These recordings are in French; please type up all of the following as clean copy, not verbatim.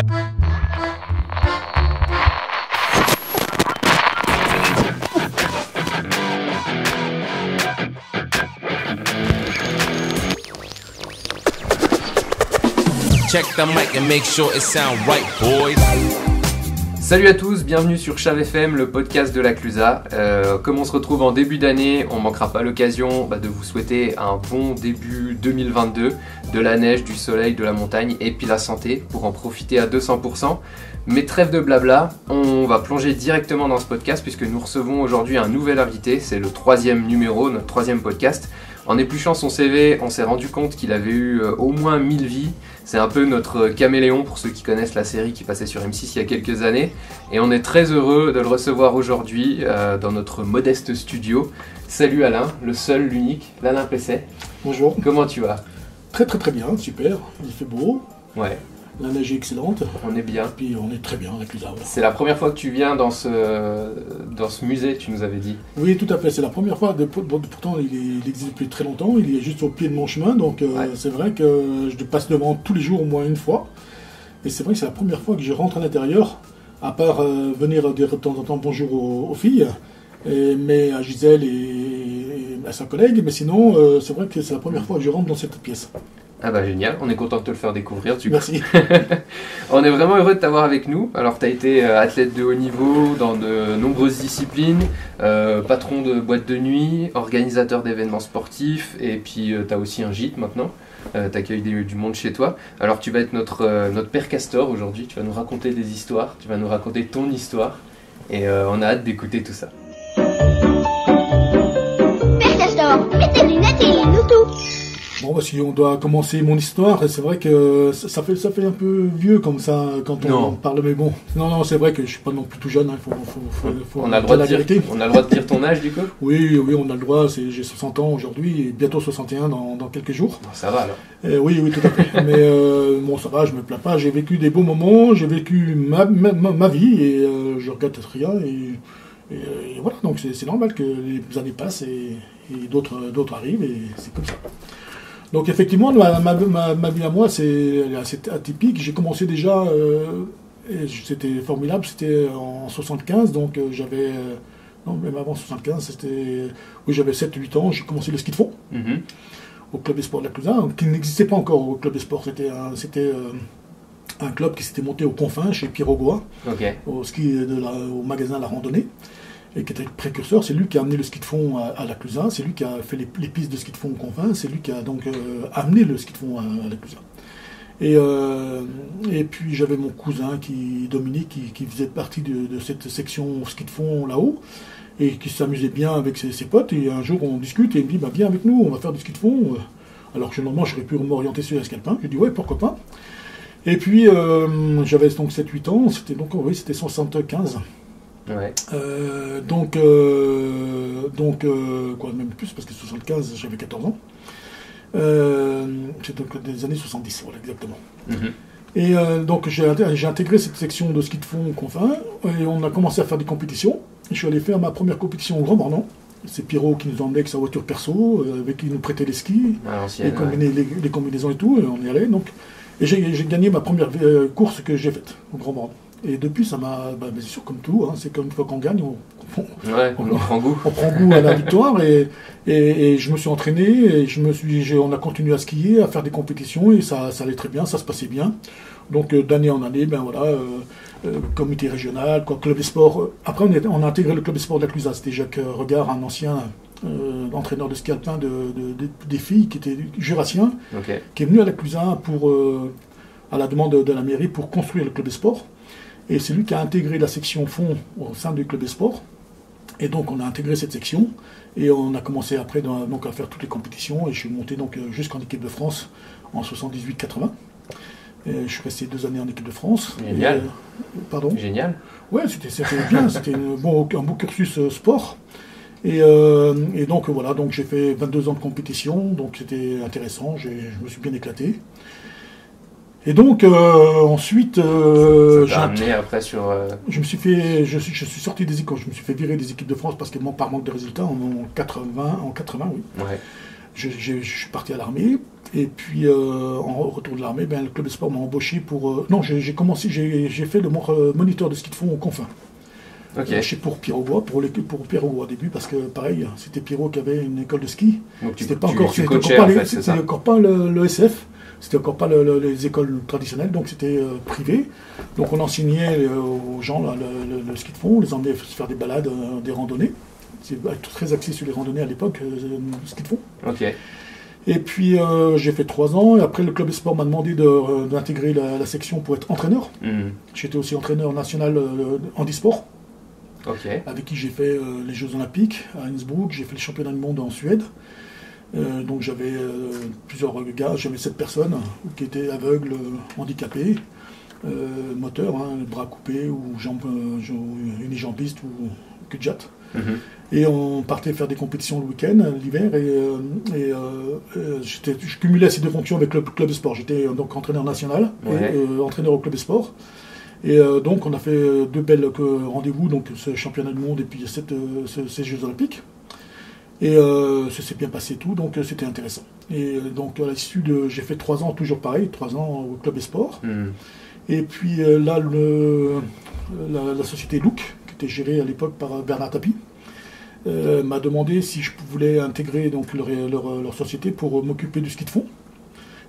Check the mic and make sure it sound right, boys. Salut à tous, bienvenue sur Chave FM, le podcast de la Clusa. Comme on se retrouve en début d'année, on manquera pas l'occasion de vous souhaiter un bon début 2022, de la neige, du soleil, de la montagne et puis la santé pour en profiter à 200%. Mais trêve de blabla, on va plonger directement dans ce podcast puisque nous recevons aujourd'hui un nouvel invité, c'est le 3e numéro, notre 3e podcast. En épluchant son CV, on s'est rendu compte qu'il avait eu au moins 1000 vies. C'est un peu notre caméléon pour ceux qui connaissent la série qui passait sur M6 il y a quelques années. Et on est très heureux de le recevoir aujourd'hui dans notre modeste studio. Salut Alain, le seul, l'unique, l'Alain Pesset. Bonjour. Comment tu vas? Très bien, super. Il fait beau. Ouais. La neige est excellente. On est bien. Puis on est très bien avec les arbres. C'est la première fois que tu viens dans ce musée, tu nous avais dit. Oui, tout à fait. C'est la première fois. Pourtant, il existe depuis très longtemps. Il est juste au pied de mon chemin. Donc, ouais. C'est vrai que je passe devant tous les jours au moins une fois. Et c'est vrai que c'est la première fois que je rentre à l'intérieur, à part venir dire de temps en temps bonjour aux filles, mais à Gisèle et à sa collègue. Mais sinon, c'est vrai que c'est la première fois que je rentre dans cette pièce. Ah bah génial, on est content de te le faire découvrir. Merci. On est vraiment heureux de t'avoir avec nous. Alors tu as été athlète de haut niveau dans de nombreuses disciplines, patron de boîte de nuit, organisateur d'événements sportifs et puis tu as aussi un gîte maintenant. Tu accueilles du monde chez toi. Alors tu vas être notre père Castor aujourd'hui, tu vas nous raconter des histoires, tu vas nous raconter ton histoire et on a hâte d'écouter tout ça. Père Castor, mets tes lunettes et nous tout. Bon, bah, si on doit commencer mon histoire, c'est vrai que ça fait un peu vieux comme ça quand on parle, mais bon. Non, c'est vrai que je suis pas non plus tout jeune, hein. Faut on a le droit de dire ton âge du coup? Oui, on a le droit, j'ai 60 ans aujourd'hui, et bientôt 61 dans quelques jours. Bon, ça va alors. Oui, tout à fait. Mais bon, ça va, je me plains pas, j'ai vécu des beaux moments, j'ai vécu ma vie, et je regrette rien, et voilà, donc c'est normal que les années passent, et d'autres arrivent, et c'est comme ça. Donc effectivement, ma vie à moi, c'est assez atypique. J'ai commencé déjà, et c'était formidable, c'était en 75, donc j'avais, non même avant 75, j'avais 7-8 ans, j'ai commencé le ski de fond, au Club des Sports de la Clusa, qui n'existait pas encore au Club des Sports, c'était un club qui s'était monté aux Confins, chez Pierre Augois, okay. Au magasin La Randonnée, et qui était le précurseur. C'est lui qui a amené le ski de fond à la Clusa, c'est lui qui a fait les pistes de ski de fond aux Confins, c'est lui qui a donc amené le ski de fond à la Clusa. Et puis j'avais mon cousin Dominique qui faisait partie de cette section ski de fond là-haut, et qui s'amusait bien avec ses potes, et un jour on discute et il me dit viens avec nous, on va faire du ski de fond, alors que normalement j'aurais pu m'orienter sur l'escalpin. Je dis ouais, pourquoi pas. Et puis j'avais donc 7-8 ans, c'était 75. Ouais. Donc quoi, même plus, parce que 75, j'avais 14 ans. C'est donc des années 70, voilà, exactement. Et donc j'ai intégré cette section de ski de fond Confins, et on a commencé à faire des compétitions. Je suis allé faire ma première compétition au Grand Bornand. C'est Pierrot qui nous emmenait avec sa voiture perso, avec qui il nous prêtait les skis, les combinaisons et tout, et on y allait. Donc. Et j'ai gagné ma première course que j'ai faite au Grand Bornand. Et depuis, ça m'a, bien sûr, comme tout, hein, c'est qu'une fois qu'on gagne, on prend goût. On prend goût à la victoire, et je me suis entraîné, et on a continué à skier, à faire des compétitions, et ça allait très bien, ça se passait bien. Donc d'année en année, comité régional, Club des Sports. Après, on a intégré le Club des Sports de la Clusa. C'était Jacques Regard, un ancien entraîneur de ski alpin des filles, qui était jurassien, okay. Qui est venu à la Clusa à la demande de la mairie pour construire le Club des Sports. Et c'est lui qui a intégré la section fond au sein du Club des Sports. Et donc on a intégré cette section, et on a commencé après donc à faire toutes les compétitions, et je suis monté donc jusqu'en équipe de France en 78-80. Et je suis resté 2 années en équipe de France. Génial. Pardon. Génial. Ouais, c'était bien, c'était un beau cursus sport. Et donc voilà, donc j'ai fait 22 ans de compétition, donc c'était intéressant, je me suis bien éclaté. Et donc ensuite, j'ai amené après sur. Je suis sorti des écoles, je me suis fait virer des équipes de France parce que par manque de résultats en 80, oui. Ouais. Je suis parti à l'armée, Et puis, en retour de l'armée, le club de sport m'a embauché pour... non, j'ai fait le moniteur de ski de fond au Confin. Ok. Pour Pierre-Augois, pour Pierre-Augois au début, parce que pareil, c'était Pierrot qui avait une école de ski. Donc C'était pas encore le SF, c'était encore pas les écoles traditionnelles, donc c'était privé. Donc on enseignait aux gens là, le ski de fond, on les emmenait faire des balades, des randonnées. C'est très axé sur les randonnées à l'époque, le ski de fond. Ok. Et puis j'ai fait 3 ans, et après le club de sport m'a demandé d'intégrer la section pour être entraîneur. J'étais aussi entraîneur national handisport. Okay. Avec qui j'ai fait les Jeux Olympiques à Innsbruck, j'ai fait les championnats du monde en Suède. Donc j'avais plusieurs gars, j'avais 7 personnes qui étaient aveugles, handicapés, moteurs, bras coupés ou unijambistes ou cul-de-jatte. Et on partait faire des compétitions le week-end, l'hiver, et je cumulais ces 2 fonctions avec le club de sport. J'étais donc entraîneur national et entraîneur au club de sport. Et donc on a fait 2 belles rendez-vous, donc ce championnat du monde et puis ces Jeux Olympiques. Et ça s'est bien passé tout, donc c'était intéressant. Et donc à l'issue j'ai fait 3 ans, toujours pareil, 3 ans au club des sports. Et puis là, la société Look, qui était gérée à l'époque par Bernard Tapie, m'a demandé si je voulais intégrer donc leur société pour m'occuper du ski de fond.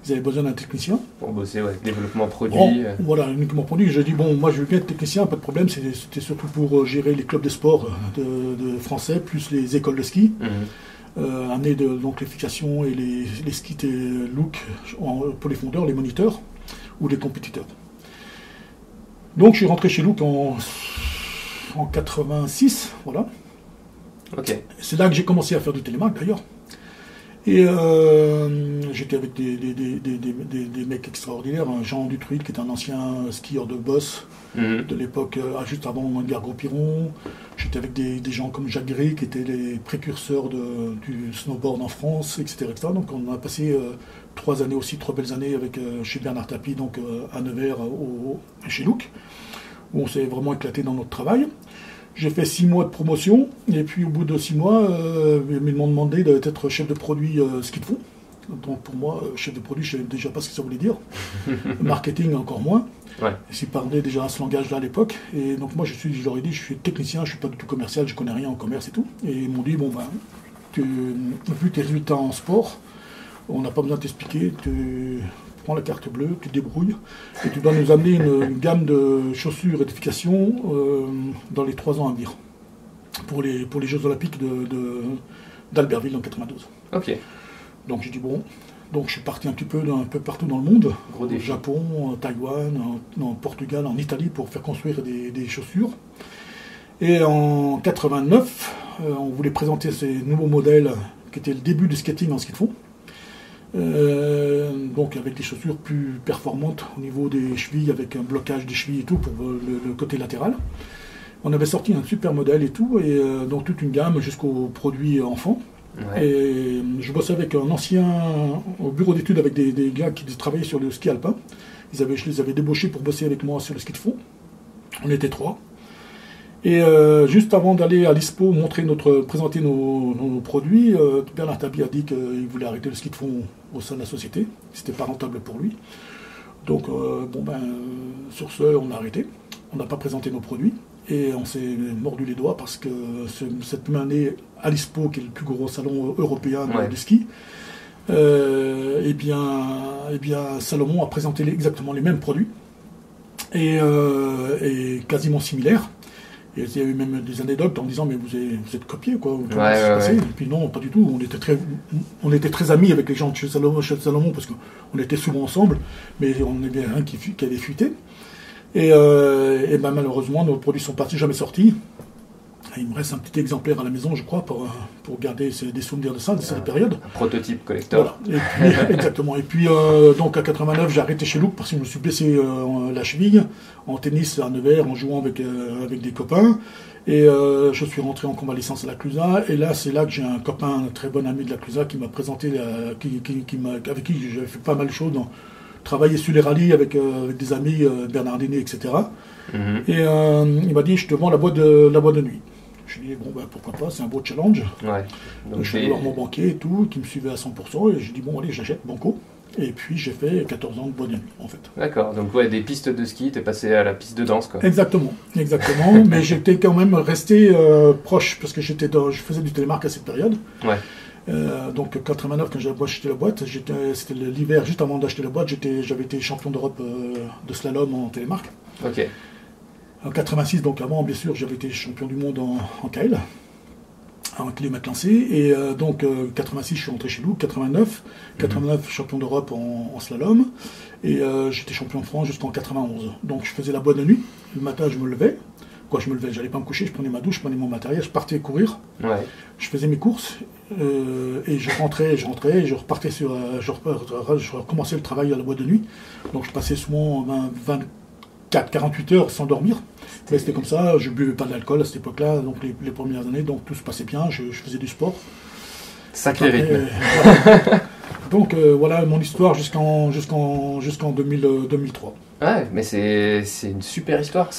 Ils avaient besoin d'un technicien. Pour bosser, développement produit. Voilà, uniquement produit. J'ai dit, bon, moi je veux bien être technicien, pas de problème. C'était surtout pour gérer les clubs de sport de français, plus les écoles de ski. Amener donc les fixations et les skis Look pour les fondeurs, les moniteurs ou les compétiteurs. Donc je suis rentré chez Look en 86, voilà. Ok. C'est là que j'ai commencé à faire du télémark d'ailleurs. Et j'étais avec des mecs extraordinaires, Jean Dutruy qui est un ancien skieur de boss de l'époque, juste avant Edgar Gros-Piron. J'étais avec des gens comme Jacques Gréry qui étaient les précurseurs du snowboard en France, etc. Donc on a passé 3 belles années chez Bernard Tapie, donc à Nevers, chez Look, où on s'est vraiment éclaté dans notre travail. J'ai fait 6 mois de promotion, et puis au bout de 6 mois, ils m'ont demandé d'être chef de produit ski de fond. Donc pour moi, chef de produit, je ne savais déjà pas ce que ça voulait dire. Marketing, encore moins. Ouais. Ils parlaient déjà ce langage-là à l'époque. Et donc moi, je leur ai dit, je suis technicien, je ne suis pas du tout commercial, je ne connais rien en commerce et tout. Et ils m'ont dit, bon vu tes résultats en sport, on n'a pas besoin de t'expliquer, tu prends la carte bleue, tu te débrouilles, et tu dois nous amener une gamme de chaussures et d'éducation dans les 3 ans à venir, pour les Jeux Olympiques d'Albertville en 92. Ok. Donc j'ai dit bon, donc je suis parti un peu partout dans le monde, au Japon, en Taïwan, en Portugal, en Italie, pour faire construire des chaussures. Et en 89, on voulait présenter ces nouveaux modèles qui étaient le début du skating en ski de fond. Donc avec des chaussures plus performantes au niveau des chevilles, avec un blocage des chevilles et tout pour le côté latéral. On avait sorti un super modèle et tout, et donc toute une gamme jusqu'aux produits enfants. Ouais. Et je bossais avec un ancien au bureau d'études avec des gars qui travaillaient sur le ski alpin. Je les avais débauchés pour bosser avec moi sur le ski de fond. On était 3. Et juste avant d'aller à l'ISPO présenter nos produits, Bernard Tapie a dit qu'il voulait arrêter le ski de fond au sein de la société. C'était pas rentable pour lui. Donc sur ce, on a arrêté. On n'a pas présenté nos produits. Et on s'est mordu les doigts parce que cette même année, à l'ISPO, qui est le plus gros salon européen du ski, Salomon a présenté exactement les mêmes produits et quasiment similaires. Et il y a eu même des anecdotes en disant mais vous êtes copiés quoi. Et puis non, pas du tout. On était très amis avec les gens de chez Salomon parce qu'on était souvent ensemble, mais on avait un qui avait fuité. Et malheureusement, nos produits sont jamais sortis. Il me reste un petit exemplaire à la maison, je crois, pour garder des souvenirs de ça, de cette période. Un prototype collector. Voilà. Et puis, exactement. Et puis, donc à 89, j'ai arrêté chez Look parce que je me suis blessé la cheville en tennis à Nevers, en jouant avec des copains. Et je suis rentré en convalescence à la Clusaz. Et là, c'est là que j'ai un copain, un très bon ami de la Clusaz, qui m'a présenté, avec qui j'ai fait pas mal de choses. Travailler sur les rallyes avec des amis, Bernard Denis, etc. Et il m'a dit, je te vends la boîte de nuit. Je me suis dit, bon, ben, pourquoi pas, c'est un beau challenge. Ouais. Donc Je suis allé voir mon banquier et tout, qui me suivait à 100%, et j'ai dit, bon, allez, j'achète, banco. Et puis j'ai fait 14 ans de boîte de nuit, en fait. D'accord, donc ouais, des pistes de ski, t'es passé à la piste de danse, quoi. Exactement. Mais j'étais quand même resté proche, parce que je faisais du télémark à cette période. Ouais. Donc 89, quand j'ai acheté la boîte, c'était l'hiver juste avant d'acheter la boîte, j'avais été champion d'Europe de slalom en télémark. Ok. En 86, donc avant, bien sûr, j'avais été champion du monde en KL, en kilomètre lancé. Et donc 86, je suis rentré chez nous. 89, champion d'Europe en slalom. Et j'étais champion de France jusqu'en 91. Donc je faisais la boîte de nuit. Le matin, je me levais. J'allais pas me coucher, je prenais ma douche, je prenais mon matériel, je partais courir. Ouais. Je faisais mes courses et je rentrais, je repartais je recommençais le travail à la boîte de nuit. Donc je passais souvent 48 heures sans dormir. Mais c'était comme ça, je buvais pas de l'alcool à cette époque-là, donc les premières années, donc tout se passait bien, je faisais du sport. Sacré rythme. Voilà. Donc voilà mon histoire jusqu'en 2003. Ouais, mais c'est une super histoire.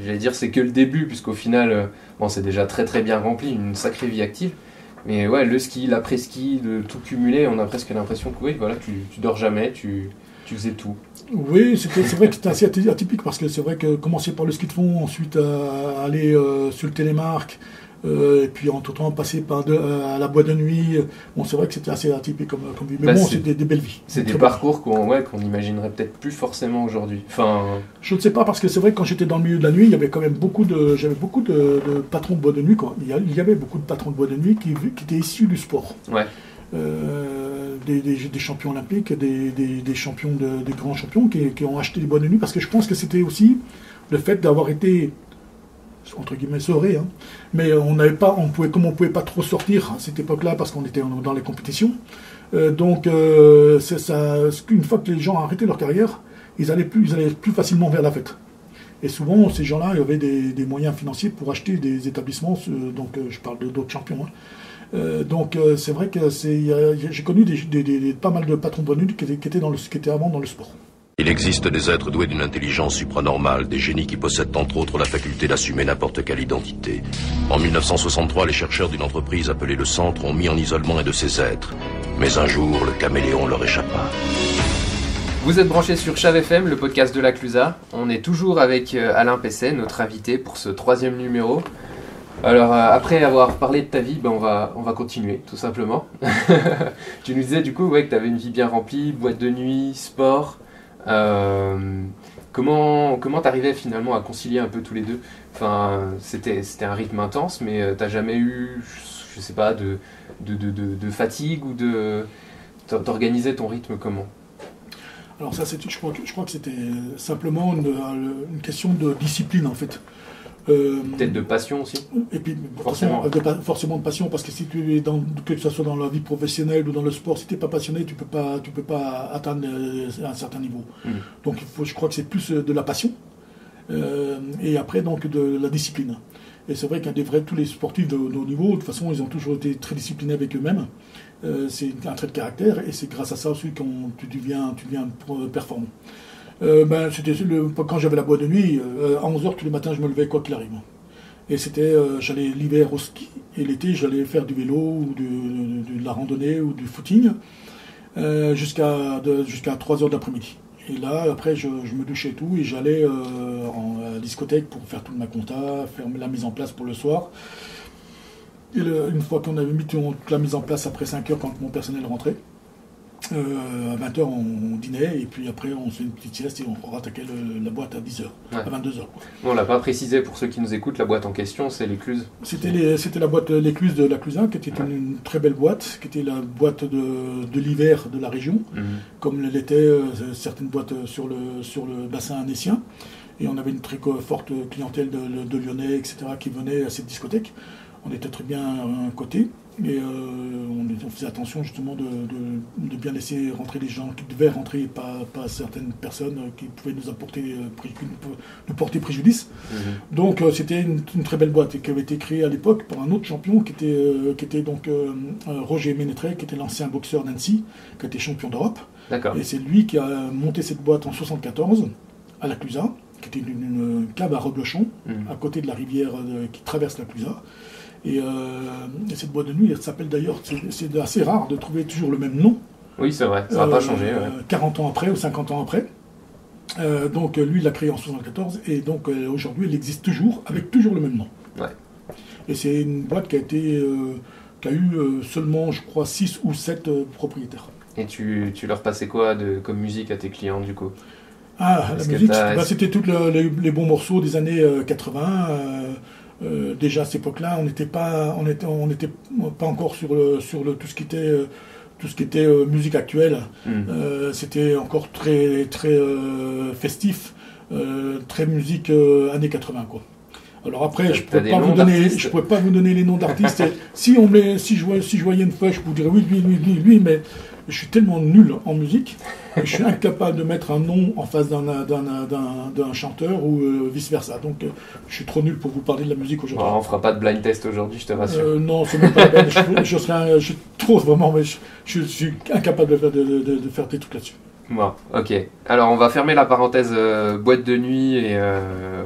J'allais dire, c'est que le début, puisqu'au final, bon, c'est déjà très très bien rempli, une sacrée vie active. Mais ouais, le ski, l'après-ski, de tout cumuler, on a presque l'impression que oui, voilà, tu dors jamais, tu faisais tout. Oui, c'est vrai que c'était assez atypique, parce que c'est vrai que commencer par le ski de fond, ensuite aller sur le télémark, et puis entre-temps passer à la boîte de nuit, bon, c'est vrai que c'était assez atypique comme vie. Mais bon, c'est des belles vies. C'est des parcours qu'on imaginerait peut-être plus forcément aujourd'hui. Je ne sais pas, parce que c'est vrai que quand j'étais dans le milieu de la nuit, il y avait quand même j'avais beaucoup de patrons de boîte de nuit, quoi. Il y avait beaucoup de patrons de boîte de nuit qui étaient issus du sport. Ouais. Des champions olympiques, des champions, des grands champions qui ont acheté des boîtes de nuit, parce que je pense que c'était aussi le fait d'avoir été entre guillemets sauré, hein. Mais comme on pouvait pas trop sortir à cette époque-là parce qu'on était dans les compétitions, donc une fois que les gens arrêtaient leur carrière, ils allaient plus facilement vers la fête. Et souvent, ces gens-là avaient des moyens financiers pour acheter des établissements, donc je parle d'autres champions, hein. Donc c'est vrai que j'ai connu pas mal de patrons de boîte de nuit qui étaient avant dans le sport. Il existe des êtres doués d'une intelligence supranormale, des génies qui possèdent entre autres la faculté d'assumer n'importe quelle identité. En 1963, les chercheurs d'une entreprise appelée le Centre ont mis en isolement un de ces êtres. Mais un jour, le caméléon leur échappa. Vous êtes branchés sur Chave FM, le podcast de la Clusa. On est toujours avec Alain Pesset, notre invité pour ce 3e numéro. Alors après avoir parlé de ta vie, on va continuer tout simplement. Tu nous disais du coup que tu avais une vie bien remplie, boîte de nuit, sport. Comment t'arrivais finalement à concilier un peu tous les deux? C'était un rythme intense, mais t'as jamais eu, je sais pas, de fatigue ou t'organisais ton rythme comment? Alors ça, je crois que c'était simplement une question de discipline, en fait. Peut-être de passion aussi. Et puis forcément de passion, parce que si tu es que ce soit dans la vie professionnelle ou dans le sport, si tu n'es pas passionné, tu peux pas atteindre un certain niveau. Donc je crois que c'est plus de la passion et après donc de la discipline. Et c'est vrai tous les sportifs de haut niveau, de toute façon, ils ont toujours été très disciplinés avec eux-mêmes. C'est un trait de caractère, et c'est grâce à ça aussi que tu deviens performant. Quand j'avais la boîte de nuit, à 11h tous les matins, je me levais quoi qu'il arrive. Et j'allais l'hiver au ski, et l'été, j'allais faire du vélo, ou de la randonnée, ou du footing, jusqu'à 3h de l'après-midi. Et là, après, je me douchais et tout, et j'allais à la discothèque pour faire toute ma compta, faire la mise en place pour le soir. Et une fois qu'on avait mis toute la mise en place après 5h, quand mon personnel rentrait, à 20h on dînait, et puis après on fait une petite sieste et on rattaquait la boîte à 10h, à 22h. On l'a pas précisé pour ceux qui nous écoutent, la boîte en question c'est l'Écluse. C'était la boîte l'Écluse de la Clusa, qui était une très belle boîte, qui était la boîte de l'hiver de la région, comme l'était certaines boîtes sur le bassin annécien. Et on avait une très forte clientèle de Lyonnais, etc., qui venaient à cette discothèque. On était très bien cotés, et on faisait attention justement de bien laisser rentrer les gens qui devaient rentrer, pas certaines personnes qui pouvaient nous porter préjudice. Donc c'était une très belle boîte, et qui avait été créée à l'époque par un autre champion qui était donc Roger Ménétré, qui était l'ancien boxeur d'Annecy, qui était champion d'Europe. D'accord. Et c'est lui qui a monté cette boîte en 1974 à la Clusa. qui était une cave à reblochon, à côté de la rivière qui traverse la Clusaz. Et cette boîte de nuit, elle s'appelle d'ailleurs, c'est assez rare de trouver toujours le même nom. Oui, c'est vrai, ça n'a pas changé. Ouais. 40 ans après ou 50 ans après. Donc lui, il l'a créé en 1974, et donc aujourd'hui, elle existe toujours, avec toujours le même nom. Ouais. Et c'est une boîte qui a eu seulement, je crois, 6 ou 7 propriétaires. Et tu leur passais quoi comme musique à tes clients, du coup? Ah, la musique, c'était tous les bons morceaux des années 80. Déjà à cette époque-là, on n'était pas encore sur tout ce qui était musique actuelle. C'était encore très très festif, très musique années 80 quoi. Alors après, je ne pourrais pas vous donner les noms d'artistes. Si je voyais une feuille, je vous dirais oui, lui, mais je suis tellement nul en musique, que je suis incapable de mettre un nom en face d'un chanteur ou vice-versa. Donc je suis trop nul pour vous parler de la musique aujourd'hui. On fera pas de blind test aujourd'hui, je te rassure. Non, c'est même pas la peine. Je suis trop vraiment, mais je suis incapable de faire des trucs là-dessus. Bon, ok. Alors on va fermer la parenthèse boîte de nuit et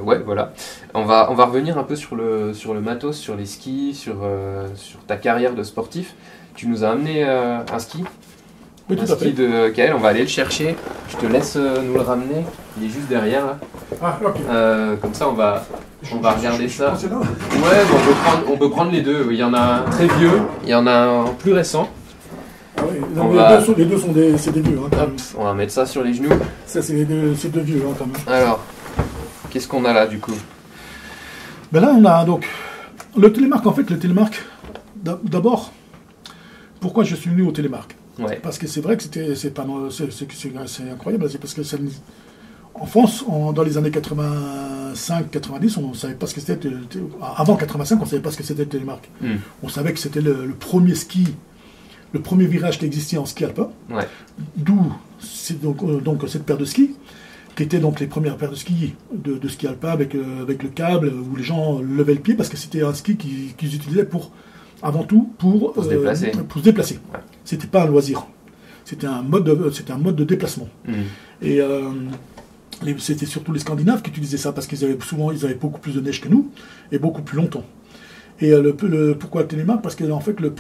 ouais, voilà. On va revenir un peu sur le matos, sur les skis, sur ta carrière de sportif. Tu nous as amené un ski. Oui, un ski de Kael, on va aller le chercher. Je te laisse nous le ramener. Il est juste derrière là. Ah, ok. Comme ça, on va regarder ça. Là. Ouais, bon, on peut prendre les deux. Il y en a un très vieux, il y en a un plus récent. Ah oui, les deux sont des vieux. Hein, hop, on va mettre ça sur les genoux. Ça, c'est deux vieux hein, quand même. Alors, qu'est-ce qu'on a là du coup? Ben là, on a donc le télémark. En fait, le télémark, d'abord, pourquoi je suis venu au télémark? Ouais. Parce que c'est vrai que c'est incroyable. C'est parce que en France, dans les années 85-90, on ne savait pas ce que c'était. Avant 85, on ne savait pas ce que c'était le télémark. On savait que c'était le premier ski, le premier virage qui existait en ski alpin. Ouais. D'où donc cette paire de skis, qui étaient donc les premières paires de skis de ski alpin avec le câble où les gens levaient le pied parce que c'était un ski qu'ils utilisaient avant tout pour se déplacer. Ouais. C'était pas un loisir, c'était un mode de déplacement. Et c'était surtout les Scandinaves qui utilisaient ça parce qu'ils avaient beaucoup plus de neige que nous et beaucoup plus longtemps. Et pourquoi le télémark? Parce que en fait le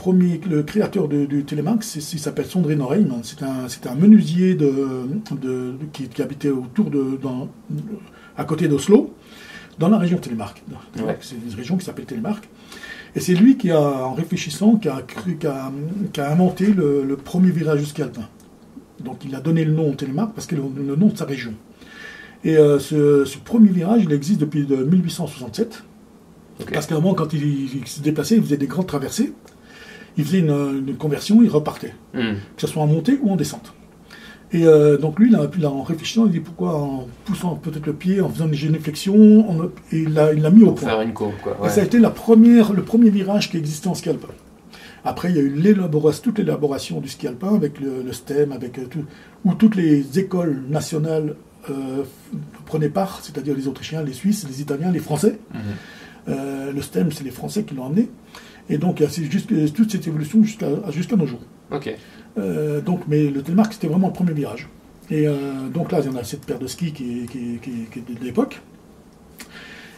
créateur du télémark, il s'appelle Sondre Norheim. C'est un menuisier qui habitait à côté d'Oslo, dans la région Télémark. Ouais. C'est une région qui s'appelle Télémark. Et c'est lui qui a, en réfléchissant, qui a inventé le premier virage du ski alpin. Donc il a donné le nom au Télémark parce que le nom de sa région. Et ce premier virage, il existe depuis 1867. Okay. Parce qu'avant, quand il se déplaçait, il faisait des grandes traversées. Il faisait une conversion, il repartait. Que ce soit en montée ou en descente. Et donc lui, en réfléchissant, il dit pourquoi en poussant peut-être le pied, en faisant une génuflexion, et il l'a mis au point. Faire une courbe, quoi. Ouais. Et ça a été le premier virage qui existait en ski alpin. Après, il y a eu toute l'élaboration du ski alpin avec le STEM, où toutes les écoles nationales prenaient part, c'est-à-dire les Autrichiens, les Suisses, les Italiens, les Français. Le STEM, c'est les Français qui l'ont amené. Et donc, c'est juste toute cette évolution jusqu'à nos jours. Ok. Mais le télémark, c'était vraiment le premier virage. Et donc là, il y en a cette paire de skis qui est de l'époque.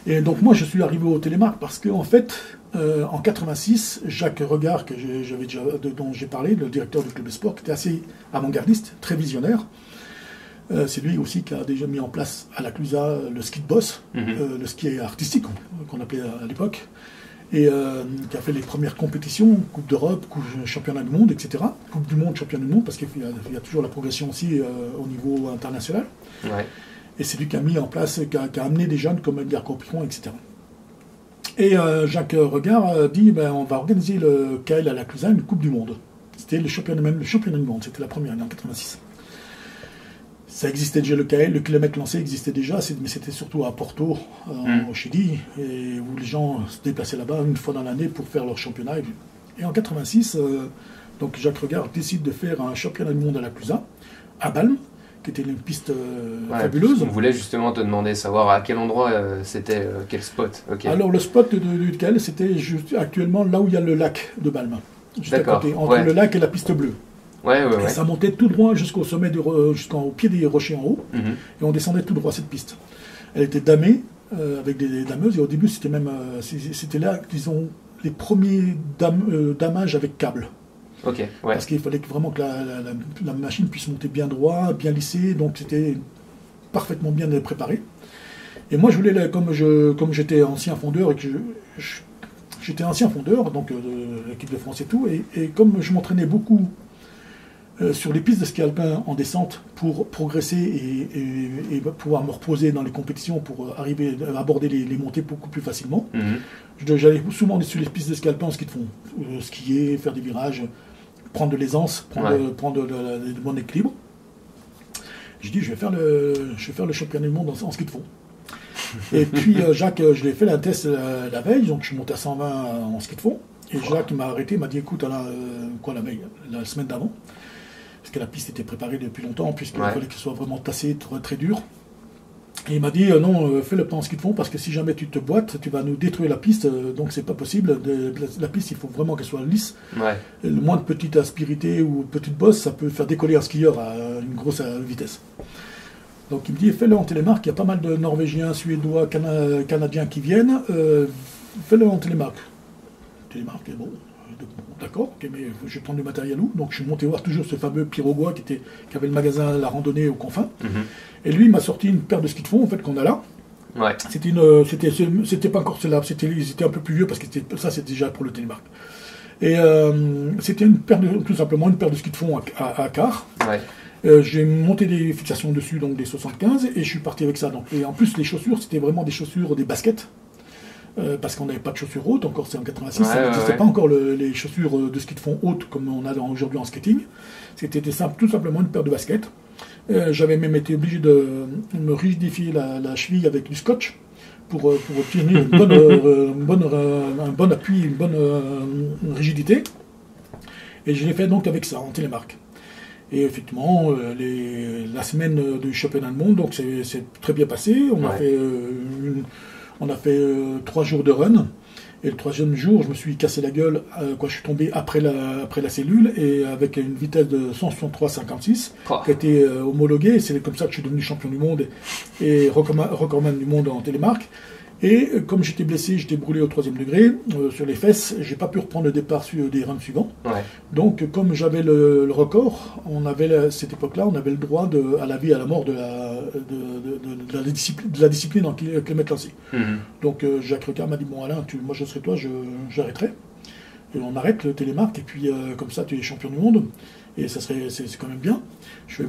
Et donc moi, je suis arrivé au télémark parce qu'en fait, en 86, Jacques Regard, dont j'ai parlé, le directeur du club de sport, qui était assez avant-gardiste, très visionnaire. C'est lui aussi qui a déjà mis en place à la Clusaz le ski de boss, le ski artistique qu'on appelait à l'époque, et qui a fait les premières compétitions, Coupe d'Europe, Championnat du Monde, etc. Coupe du Monde, Championnat du Monde, parce qu'il y a toujours la progression aussi au niveau international. Ouais. Et c'est lui qui a mis en place, qui a amené des jeunes comme Edgar Corpiron, etc. Et Jacques Regard dit on va organiser le KL à la Clusaz, une Coupe du Monde. C'était le championnat du monde, c'était la première année en 86. Ça existait déjà le KL, le kilomètre lancé existait déjà, mais c'était surtout à Porto, au Chili, et où les gens se déplaçaient là-bas une fois dans l'année pour faire leur championnat. Et en 86, donc Jacques Regard décide de faire un championnat du monde à la Clusaz, à Balme, qui était une piste fabuleuse. On voulait justement te demander, savoir à quel endroit c'était, quel spot. Okay. Alors le spot du KL, c'était actuellement là où il y a le lac de Balme, juste à côté, entre le lac et la piste bleue. Ouais. Et ça montait tout droit jusqu'au sommet, jusqu'au pied des rochers en haut, et on descendait tout droit cette piste. Elle était damée, avec des dameuses, et au début c'était même c'était là, disons, les premiers damages avec câble. Ok, ouais. Parce qu'il fallait vraiment que la machine puisse monter bien droit, bien lissé, donc c'était parfaitement bien préparé. Et moi je voulais, comme j'étais ancien fondeur, et que j'étais ancien fondeur, donc de l'équipe de France et tout, et comme je m'entraînais beaucoup sur les pistes de ski alpin en descente pour progresser et pouvoir me reposer dans les compétitions pour arriver à aborder les montées beaucoup plus facilement. J'allais souvent sur les pistes de ski alpin en ski de fond, skier, faire des virages, prendre de l'aisance, prendre le bon équilibre. J'ai dit je vais faire le championnat du monde en ski de fond. Et puis Jacques, je l'ai fait la test la veille, donc je suis monté à 120 en ski de fond. Et Jacques m'a arrêté, m'a dit écoute, la veille, la semaine d'avant, parce que la piste était préparée depuis longtemps, puisqu'il fallait que ce soit vraiment tassé, très, très dur. Et il m'a dit non, fais-le pas en ski de fond, parce que si jamais tu te boites, tu vas nous détruire la piste, donc c'est pas possible. La piste, il faut vraiment qu'elle soit lisse. Le moins de petite aspérité ou petite bosse, ça peut faire décoller un skieur à une grosse vitesse. Donc il me dit fais-le en télémarque, il y a pas mal de Norvégiens, Suédois, Canadiens qui viennent, fais-le en télémarque. Télémarque, bon. D'accord, okay, mais je vais prendre du matériel où? Donc je suis monté voir toujours ce fameux Pirogois qui avait le magasin La Randonnée aux Confins. Et lui, il m'a sorti une paire de skis de fond, en fait, qu'on a là. C'était pas encore celle-là, ils étaient un peu plus vieux parce que ça, c'était déjà pour le télémarque. Et c'était tout simplement une paire de skis de fond à quart. J'ai monté des fixations dessus, donc des 75, et je suis parti avec ça. Donc, et en plus, les chaussures, c'était vraiment des chaussures, des baskets. Parce qu'on n'avait pas de chaussures hautes, encore c'est en 86, ça n'existait pas encore les chaussures de ski de fond hautes comme on a aujourd'hui en skating. C'était tout simplement une paire de baskets. J'avais même été obligé de me rigidifier la cheville avec du scotch pour obtenir un bon appui, une bonne rigidité. Et je l'ai fait donc avec ça, en télémarque. Et effectivement, la semaine du championnat du monde, donc c'est très bien passé. On a fait 3 jours de run, et le 3e jour, je me suis cassé la gueule, je suis tombé après la cellule, et avec une vitesse de 163,56, qui a été homologuée, et c'est comme ça que je suis devenu champion du monde, et recordman du monde en télémarque. Et comme j'étais blessé, j'étais brûlé au 3e degré, sur les fesses, j'ai pas pu reprendre le départ sur des runs suivants. Donc, comme j'avais le record, cette époque-là, on avait le droit à la vie et à la mort de la discipline en kilomètres lancés. Donc, Jacques Recard m'a dit bon Alain, moi je serai toi, j'arrêterai. Et on arrête le télémarque, et puis comme ça, tu es champion du monde. Et c'est quand même bien. Ça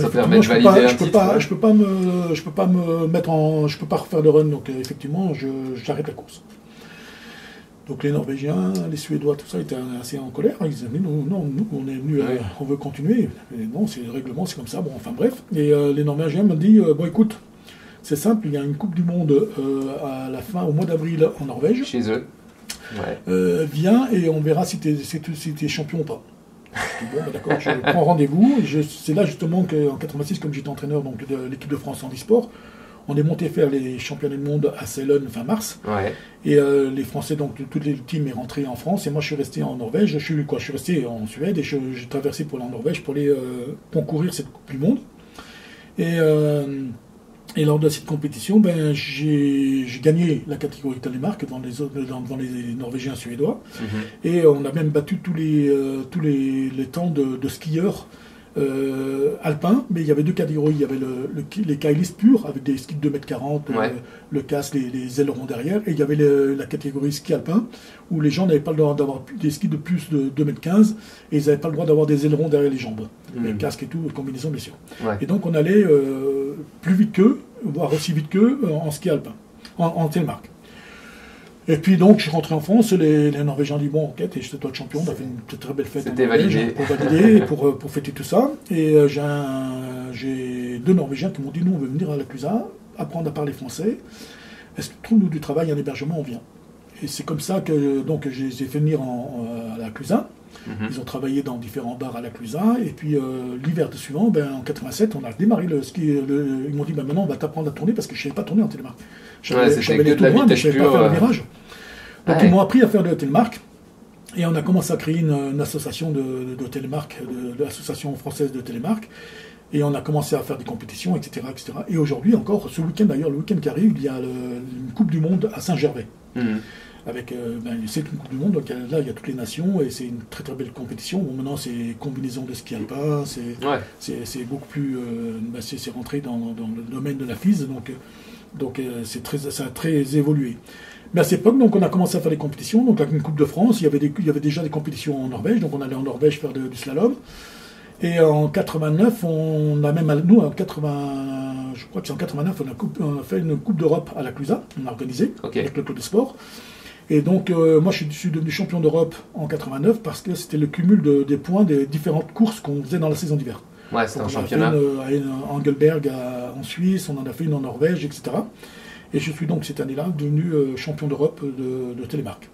permet de valider un titre. Je peux pas refaire de run, donc effectivement, j'arrête la course. Donc les Norvégiens, les Suédois, tout ça étaient assez en colère. Ils disaient non, nous on est venus, on veut continuer. Et non, c'est le règlement, c'est comme ça. Bon, enfin bref. Et les Norvégiens m'ont dit bon écoute, c'est simple, il y a une Coupe du Monde au mois d'avril en Norvège. Chez eux. Viens et on verra si t'es champion ou pas. Bon, d'accord, je prends rendez-vous. C'est là justement qu'en 86, comme j'étais entraîneur donc, de l'équipe de France handisport, on est monté faire les championnats du monde à Ceylan fin mars. Et les Français, donc toute les teams est rentré en France, et moi je suis resté en Norvège. Je suis resté en Suède, et j'ai traversé pour aller en Norvège pour aller concourir cette Coupe du Monde. Et lors de cette compétition, j'ai gagné la catégorie télémarque devant les Norvégiens suédois. Et on a même battu tous les temps de skieurs alpins. Mais il y avait 2 catégories. Il y avait les kailis purs avec des skis de 2,40 m, le casque, les ailerons derrière. Et il y avait la catégorie ski alpin où les gens n'avaient pas le droit d'avoir des skis de plus de 2,15 m, et ils n'avaient pas le droit d'avoir des ailerons derrière les jambes. Les casques et tout, combinaison bien sûr. Et donc on allait plus vite qu'eux, voire aussi vite qu'eux en ski alpin, en télémarque. Et puis donc je suis rentré en France, les Norvégiens ont dit bon ok, c'est toi le champion, on a fait une très belle fête. C'était validé. Pour valider, pour fêter tout ça. Et j'ai 2 Norvégiens qui m'ont dit nous on veut venir à la Clusa, apprendre à parler français. Est-ce que trouve-nous du travail, un hébergement, on vient. Et c'est comme ça que donc je les ai fait venir à la Clusa. Ils ont travaillé dans différents bars à la Clusa, et puis l'hiver suivant, en 87, on a démarré le ski. Ils m'ont dit maintenant on va t'apprendre à tourner, parce que je ne savais pas tourner en télémarque. Je savais les tout loin, mais je ne savais pas faire le virage. Donc ils m'ont appris à faire de la télémarque, et on a commencé à créer une association de télémarque, de l'association française de télémarque. Et on a commencé à faire des compétitions, etc. etc. Et aujourd'hui encore, ce week-end d'ailleurs, le week-end qui arrive, il y a une Coupe du Monde à Saint-Gervais. Avec, c'est une Coupe du Monde, donc là il y a toutes les nations et c'est une très très belle compétition. Bon, maintenant c'est combinaison de ski alpin, c'est beaucoup plus, c'est rentré dans le domaine de la FISE, donc ça a très évolué. Mais à cette époque, donc on a commencé à faire des compétitions, donc avec une Coupe de France, il y avait déjà des compétitions en Norvège, donc on allait en Norvège faire du slalom. Et en 89, on a même, nous en 80, je crois que c'est en 89, on a fait une Coupe d'Europe à la Clusa, on a organisé avec le Club des Sports. Et donc, moi, je suis devenu champion d'Europe en 89 parce que c'était le cumul des points des différentes courses qu'on faisait dans la saison d'hiver. Ouais, c'était un championnat. On a fait une à Engelberg en Suisse, on en a fait une en Norvège, etc. Et je suis donc cette année-là devenu champion d'Europe de télémark.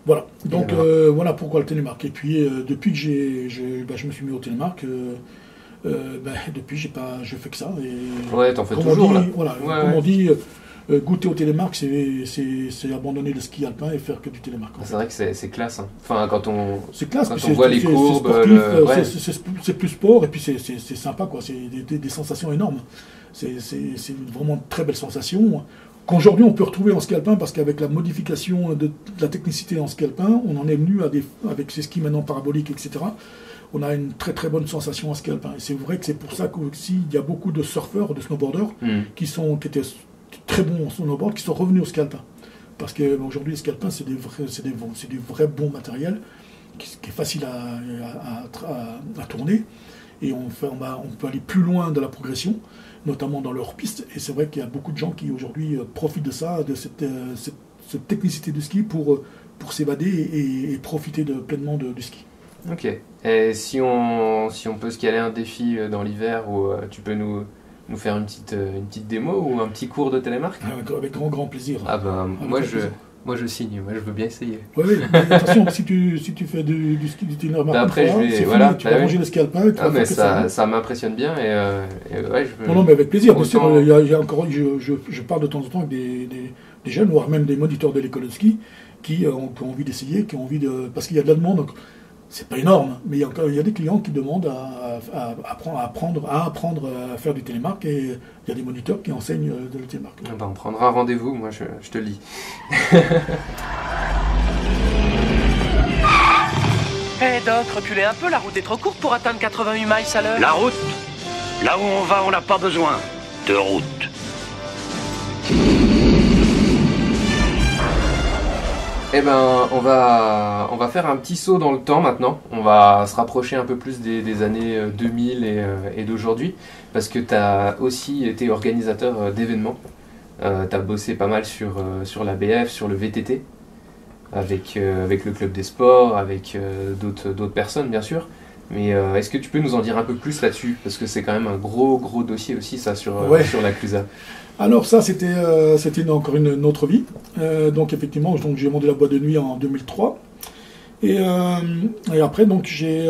Voilà. Donc, voilà pourquoi le télémark. Et puis, depuis que je me suis mis au télémark, depuis, je fais que ça. Et, ouais, t'en fais toujours, là. Voilà, comme on dit... goûter au télémark, c'est abandonner le ski alpin et faire que du télémark. C'est vrai que c'est classe. Hein. Enfin, quand on voit les courbes, c'est plus sport et puis c'est sympa, quoi. C'est des sensations énormes. C'est vraiment une très belle sensation qu'aujourd'hui on peut retrouver en ski alpin parce qu'avec la modification de la technicité en ski alpin, on en est venu avec ces skis maintenant paraboliques, etc. On a une très très bonne sensation en ski alpin. Et c'est vrai que c'est pour ça qu'il y a beaucoup de surfeurs, de snowboarders qui étaient très bons en snowboard qui sont revenus au ski alpin. Parce qu'aujourd'hui, le ski alpin, c'est du vrai bon matériel qui est facile à tourner. Et on peut aller plus loin de la progression, notamment dans leur piste. Et c'est vrai qu'il y a beaucoup de gens qui aujourd'hui profitent de ça, de cette technicité du ski pour s'évader et profiter pleinement du ski. Ok. Et si on peut se caler un défi dans l'hiver où tu peux nous faire une petite démo ou un petit cours de télémark? Avec grand plaisir. Ah bah, moi je signe, moi je veux bien essayer. Oui, mais attention, si tu fais du ski du télémark, après tu vas manger le ski alpin. Mais ça m'impressionne bien et ouais, je veux... Non, mais avec plaisir, bien sûr. Je parle de temps en temps avec des jeunes, voire même des moniteurs de l'école de ski qui ont envie d'essayer, qui ont envie de... Parce qu'il y a de la demande, donc c'est pas énorme, mais il y a des clients qui demandent à apprendre à faire du télémark et il y a des moniteurs qui enseignent le télémark. Ben, on prendra un rendez-vous, moi je te le dis. Hé Doc, reculez un peu, la route est trop courte pour atteindre 88 miles à l'heure. La route? Là où on va, on n'a pas besoin de route. Eh ben, on va faire un petit saut dans le temps maintenant. On va se rapprocher un peu plus des années 2000 et d'aujourd'hui, parce que tu as aussi été organisateur d'événements. Tu as bossé pas mal sur l'ABF, sur le VTT, avec le Club des Sports, avec d'autres personnes bien sûr. Mais est-ce que tu peux nous en dire un peu plus là-dessus? Parce que c'est quand même un gros dossier aussi ça sur la Clusa. Alors ça, c'était encore une autre vie. Donc effectivement, j'ai monté la boîte de nuit en 2003. Et après, donc j'ai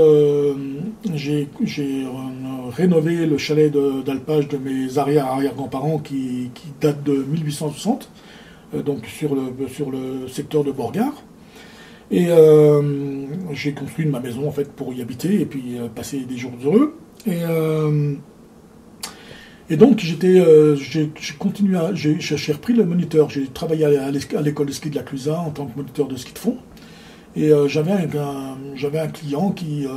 rénové le chalet d'alpage de mes arrière-grands-parents qui date de 1860, donc sur le secteur de Borgard. Et j'ai construit ma maison en fait pour y habiter et puis passer des jours heureux. Et donc j'ai repris le moniteur. J'ai travaillé à l'école de ski de la Clusa en tant que moniteur de ski de fond. Et j'avais un client qui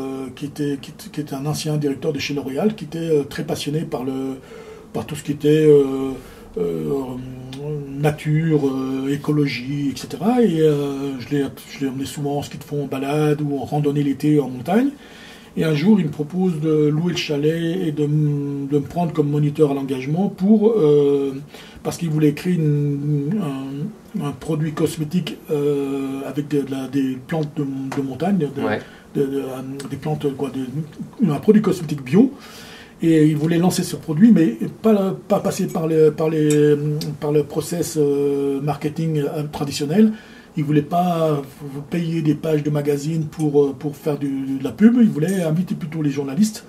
était un ancien directeur de chez L'Oréal, qui était très passionné par tout ce qui était nature, écologie, etc. Et je l'ai emmené souvent en ski de fond en balade ou en randonnée l'été en montagne. Et un jour, il me propose de louer le chalet et de me prendre comme moniteur à l'engagement parce qu'il voulait créer un produit cosmétique avec des plantes de montagne, des plantes, un produit cosmétique bio. Et il voulait lancer ce produit, mais pas passer par le process marketing traditionnel. Il ne voulait pas payer des pages de magazines pour faire de la pub. Il voulait inviter plutôt les journalistes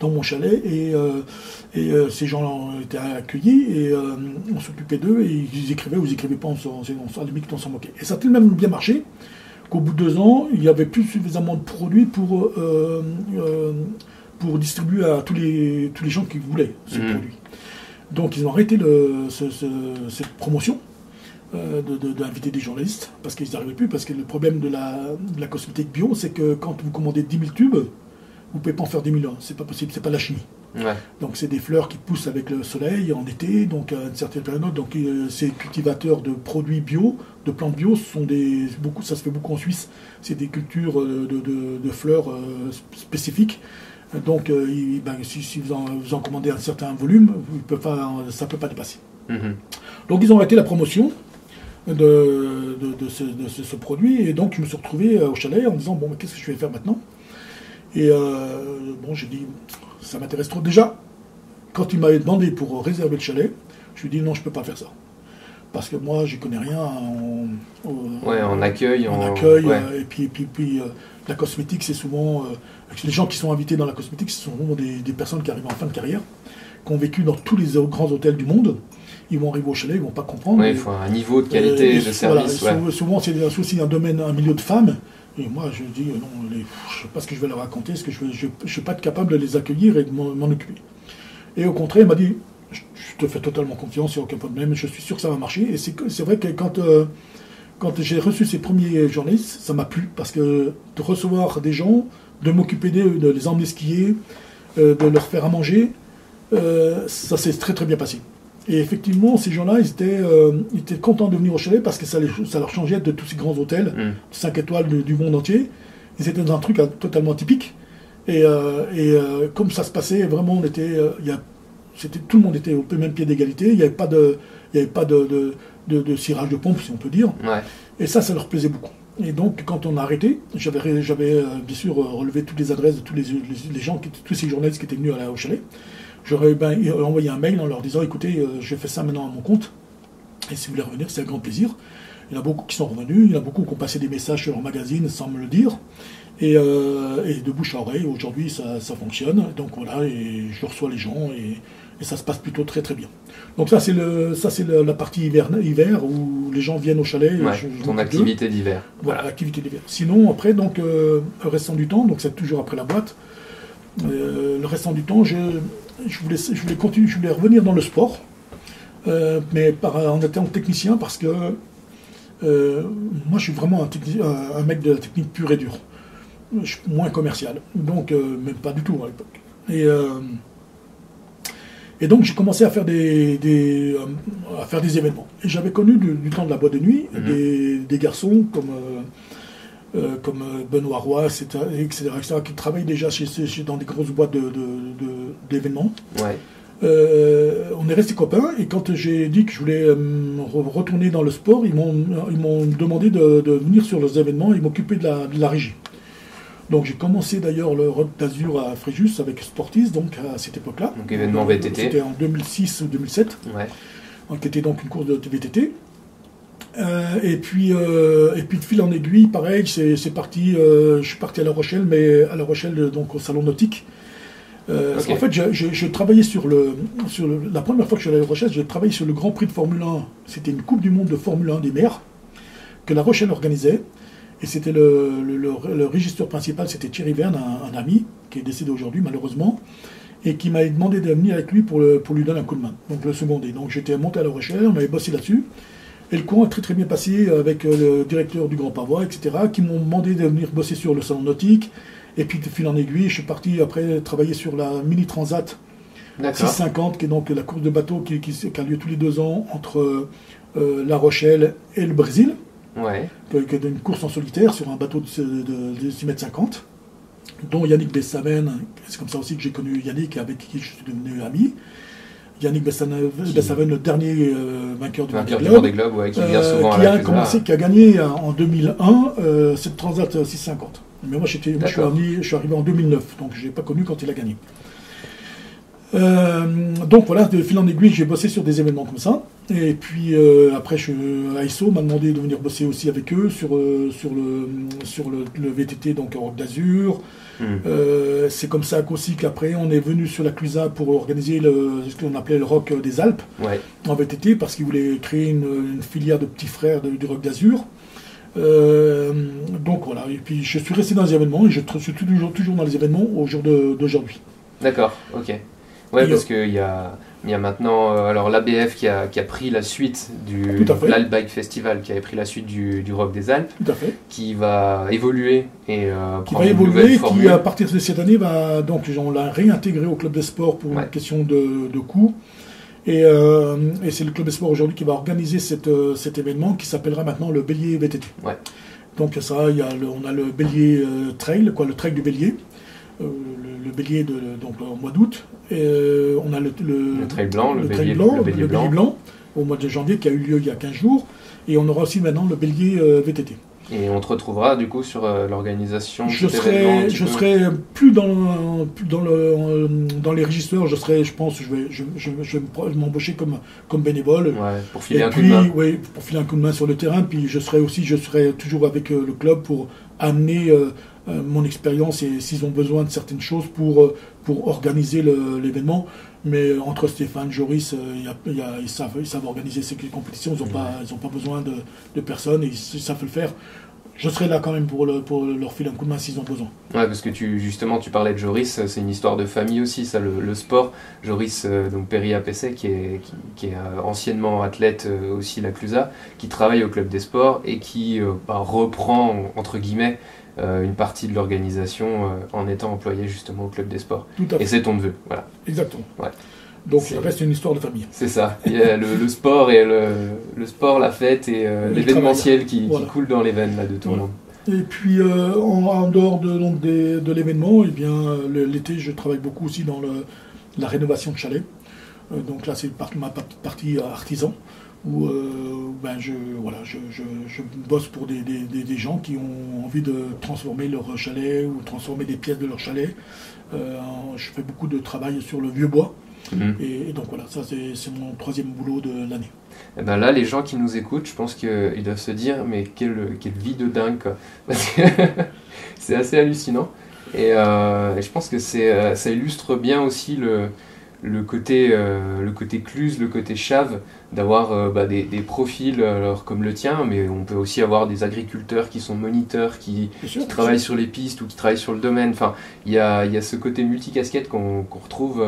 dans mon chalet. Et ces gens étaient accueillis et on s'occupait d'eux. Et ils écrivaient ou ils n'écrivaient pas, à la limite on s'en moquait. Et ça a tellement bien marché qu'au bout de 2 ans, il n'y avait plus suffisamment de produits pour pour distribuer à tous les gens qui voulaient ce produit. Donc ils ont arrêté cette promotion d'inviter des journalistes parce qu'ils n'arrivaient plus, parce que le problème de la cosmétique bio, c'est que quand vous commandez 10 000 tubes, vous ne pouvez pas en faire 10 000, c'est pas possible, c'est pas la chimie. Ouais. Donc c'est des fleurs qui poussent avec le soleil en été, donc à une certaine période. Donc ces cultivateurs de produits bio, de plantes bio, ça se fait beaucoup en Suisse. C'est des cultures de fleurs spécifiques. Donc si vous en commandez un certain volume, ça ne peut pas dépasser. Donc ils ont arrêté la promotion de ce produit, et donc je me suis retrouvé au chalet en disant bon, mais qu'est-ce que je vais faire maintenant? Et j'ai dit ça m'intéresse trop. Déjà, quand il m'avait demandé pour réserver le chalet, je lui ai dit non, je peux pas faire ça. Parce que moi, je connais rien en accueil. Ouais. Et puis la cosmétique, c'est souvent... les gens qui sont invités dans la cosmétique, ce sont souvent des personnes qui arrivent en fin de carrière, qui ont vécu dans tous les grands hôtels du monde. Ils vont arriver au chalet, ils ne vont pas comprendre. Oui, il faut un niveau de qualité de service. Voilà, souvent, c'est aussi un milieu de femmes. Et moi, je dis, non, je ne sais pas ce que je vais leur raconter, parce que je ne suis pas capable de les accueillir et de m'en occuper. Et au contraire, il m'a dit, je te fais totalement confiance, il n'y a aucun problème, je suis sûr que ça va marcher. Et c'est vrai que quand j'ai reçu ces premiers journalistes, ça m'a plu, parce que de recevoir des gens, de m'occuper d'eux, de les emmener skier, de leur faire à manger, ça s'est très très bien passé. Et effectivement, ces gens-là, ils étaient contents de venir au chalet parce que ça leur changeait de tous ces grands hôtels, 5 étoiles du monde entier. Ils étaient dans un truc totalement atypique. Et comme ça se passait, vraiment, tout le monde était au même pied d'égalité. Il n'y avait pas de cirage de pompe, si on peut dire. Ouais. Et ça leur plaisait beaucoup. Et donc, quand on a arrêté, j'avais bien sûr relevé toutes les adresses de tous les gens, tous ces journalistes qui étaient venus au chalet. J'aurais envoyé un mail en leur disant, écoutez, je fais ça maintenant à mon compte, et si vous voulez revenir, c'est un grand plaisir. Il y en a beaucoup qui sont revenus, il y en a beaucoup qui ont passé des messages sur leur magazine sans me le dire, et de bouche à oreille, aujourd'hui ça fonctionne, donc voilà, et je reçois les gens, et ça se passe plutôt très très bien. Donc ça c'est la partie hiver où les gens viennent au chalet. Ouais, ton activité d'hiver. Voilà, l'activité d'hiver. Sinon, après, donc, le restant du temps, donc c'est toujours après la boîte, le restant du temps, je voulais continuer, je voulais revenir dans le sport, mais en étant technicien, parce que moi je suis vraiment un mec de la technique pure et dure, moins commercial, donc même pas du tout à l'époque. Et donc j'ai commencé à faire des événements. Et j'avais connu du temps de la boîte de nuit des garçons comme Benoît Roy, etc., qui travaillent déjà dans des grosses boîtes d'événements. Ouais. On est restés copains, et quand j'ai dit que je voulais retourner dans le sport, ils m'ont demandé de venir sur leurs événements et m'occuper de la régie. Donc j'ai commencé d'ailleurs le Rock d'Azur à Fréjus avec Sportis, donc à cette époque-là. Donc événement VTT. C'était en 2006 ou 2007. Ouais. Qui était donc une course de VTT. Et puis de fil en aiguille, pareil, c'est parti. Je suis parti à La Rochelle, mais à La Rochelle, donc au salon nautique. Okay. En fait, je travaillais la première fois que je suis allé à La Rochelle, j'ai travaillé sur le Grand Prix de Formule 1. C'était une Coupe du Monde de Formule 1 des mers que La Rochelle organisait. Et c'était le régisseur principal, c'était Thierry Verne, un ami qui est décédé aujourd'hui malheureusement, et qui m'a demandé de venir avec lui pour lui donner un coup de main, donc le seconder. Donc j'étais monté à La Rochelle, on avait bossé là-dessus, et le courant a très très bien passé avec le directeur du Grand Pavois, etc., qui m'ont demandé de venir bosser sur le salon nautique, et puis de fil en aiguille, je suis parti après travailler sur la Mini Transat 650, qui est donc la course de bateau qui a lieu tous les 2 ans entre La Rochelle et le Brésil. Ouais. Qui est une course en solitaire sur un bateau de 6,50 m, dont Yannick Bessaven, c'est comme ça aussi que j'ai connu Yannick, avec qui je suis devenu ami. Yannick Bessaven, le dernier vainqueur du Vendée Globe, ouais, qui vient souvent à la Clusa. Qui a gagné en 2001 cette Transat 650. Mais moi, je suis arrivé en 2009, donc je n'ai pas connu quand il a gagné. Donc voilà, de fil en aiguille, j'ai bossé sur des événements comme ça. Et puis après, AISO m'a demandé de venir bosser aussi avec eux sur le VTT, donc Rock d'Azur. C'est comme ça qu'aussi qu'après, on est venu sur la Clusa pour organiser ce qu'on appelait le Rock des Alpes, en VTT, parce qu'ils voulaient créer une filière de petits frères du Rock d'Azur. Donc voilà, et puis je suis resté dans les événements et je suis toujours dans les événements au jour d'aujourd'hui. D'accord, ok. Ouais, Et parce qu'il y a maintenant alors l'ABF qui a pris la suite Tout à fait. l'Alpbike Festival, qui avait pris la suite du Rock des Alpes, Tout à fait. qui va évoluer et Qui prendre va une nouvelle évoluer, qui formule. à partir de cette année donc on l'a réintégré au club des sports pour Ouais. une question de coût. Et c'est le club des sports aujourd'hui qui va organiser cet événement qui s'appellera maintenant le Bélier VTT. Ouais. Donc ça, on a le Bélier Trail, le trail du Bélier, le Bélier donc au mois d'août. Et on a le trail blanc, le trail bélier- blanc, le bélier le blanc. Bélier blanc au mois de janvier qui a eu lieu il y a 15 jours. Et on aura aussi maintenant le Bélier VTT. Et on te retrouvera du coup sur l'organisation de Je cet événement. un petit peu. serai plus dans les régisseurs. Je pense, je vais m'embaucher comme bénévole. Ouais, pour filer Et un puis, coup de main. oui, pour filer un coup de main sur le terrain. Puis je serai toujours avec le club pour amener mon expérience et s'ils ont besoin de certaines choses pour organiser l'événement. Mais entre Stéphane, Joris, ils savent organiser ces compétitions. Ils n'ont pas besoin de personne et ils savent le faire. Je serai là quand même pour leur filer un coup de main s'ils ont besoin. Ouais, parce que tu parlais de Joris, c'est une histoire de famille aussi, ça, le sport. Joris, donc Perry Apessé, qui est anciennement athlète aussi la Clusa, qui travaille au club des sports et qui reprend, entre guillemets, une partie de l'organisation en étant employé justement au club des sports. Tout à fait. Et c'est ton neveu, voilà. Exactement. Ouais. Donc C'est- ça reste une histoire de famille. C'est ça. Il y a le sport et le sport, la fête et l'événementiel qui Voilà. coule dans les veines là, de tout le Voilà. monde. Et puis en dehors de l'événement, eh bien l'été je travaille beaucoup aussi dans la rénovation de chalets. Donc là c'est ma partie artisan où je bosse pour des gens qui ont envie de transformer leur chalet ou transformer des pièces de leur chalet. Je fais beaucoup de travail sur le vieux bois. Mhm. Et donc voilà, ça c'est mon troisième boulot de l'année. Et ben là, les gens qui nous écoutent, je pense qu'ils doivent se dire, mais quelle vie de dingue, quoi. Parce que c'est assez hallucinant. Et je pense que ça illustre bien aussi le côté Cluse, le côté Chave, d'avoir des profils alors, comme le tien, mais on peut aussi avoir des agriculteurs qui sont moniteurs, qui Bien sûr, travaillent sur les pistes ou qui travaillent sur le domaine. Enfin, il y a ce côté multicasquette qu'on retrouve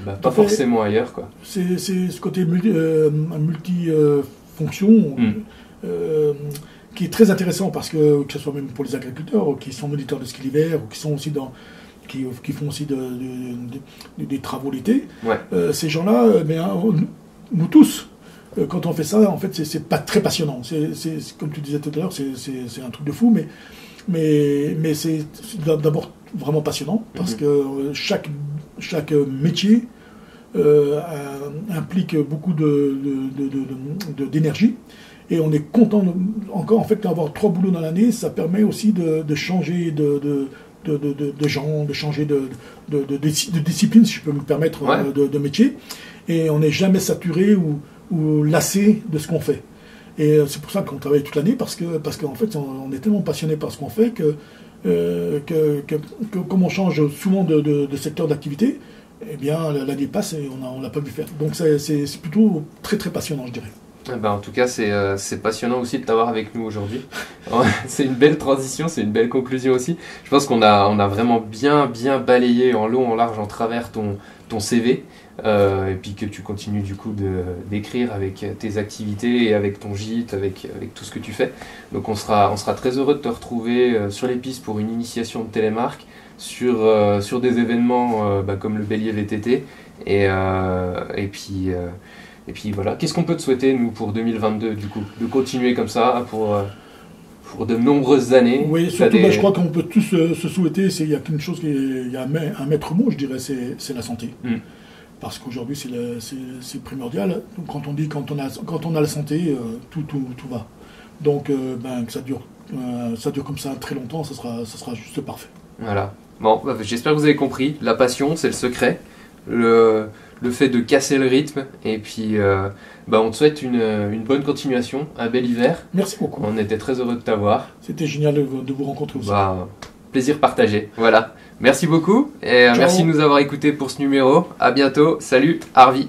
pas à fait. forcément ailleurs, quoi. C'est ce côté multi-fonction qui est très intéressant parce que ce soit même pour les agriculteurs qui sont moniteurs de ski l'hiver ou qui sont aussi qui font aussi des travaux l'été. Ouais. Ces gens-là, nous tous, quand on fait ça, en fait, c'est pas très passionnant. C'est comme tu disais tout à l'heure, c'est un truc de fou, mais c'est d'abord vraiment passionnant parce que chaque métier implique beaucoup d'énergie et on est content encore en fait d'avoir 3 boulots dans l'année. Ça permet aussi de changer de gens, de changer de discipline, si je peux me permettre, Ouais. de métier, et on n'est jamais saturé ou lassé de ce qu'on fait. Et c'est pour ça qu'on travaille toute l'année parce qu'en fait on est tellement passionné par ce qu'on fait que comme on change souvent de secteur d'activité, eh bien l'année passe et on l'a pas pu faire. Donc c'est plutôt très très passionnant, je dirais. En tout cas, c'est passionnant aussi de t'avoir avec nous aujourd'hui. C'est une belle transition, c'est une belle conclusion aussi. Je pense qu'on a vraiment bien balayé en long, en large, en travers ton CV. Et puis que tu continues du coup d'écrire avec tes activités et avec ton gîte, avec tout ce que tu fais. Donc on sera très heureux de te retrouver sur les pistes pour une initiation de télémarque, sur des événements comme le Bélier VTT. Et puis voilà, qu'est-ce qu'on peut te souhaiter, nous, pour 2022, du coup? De continuer comme ça pour de nombreuses années. Oui, surtout, je crois qu'on peut tous se souhaiter, il y a qu'une chose, il y a un maître mot, je dirais, c'est la santé. Parce qu'aujourd'hui, c'est primordial. Donc, quand on a la santé, tout va. Donc, que ça dure comme ça très longtemps, ça sera juste parfait. Voilà. Bon, j'espère que vous avez compris. La passion, c'est le secret. Le fait de casser le rythme, et puis on te souhaite une bonne continuation, un bel hiver. Merci beaucoup. On était très heureux de t'avoir. C'était génial de vous rencontrer aussi. Plaisir partagé. Voilà. Merci beaucoup, et merci de nous avoir écoutés pour ce numéro. À bientôt. Salut, Harvey.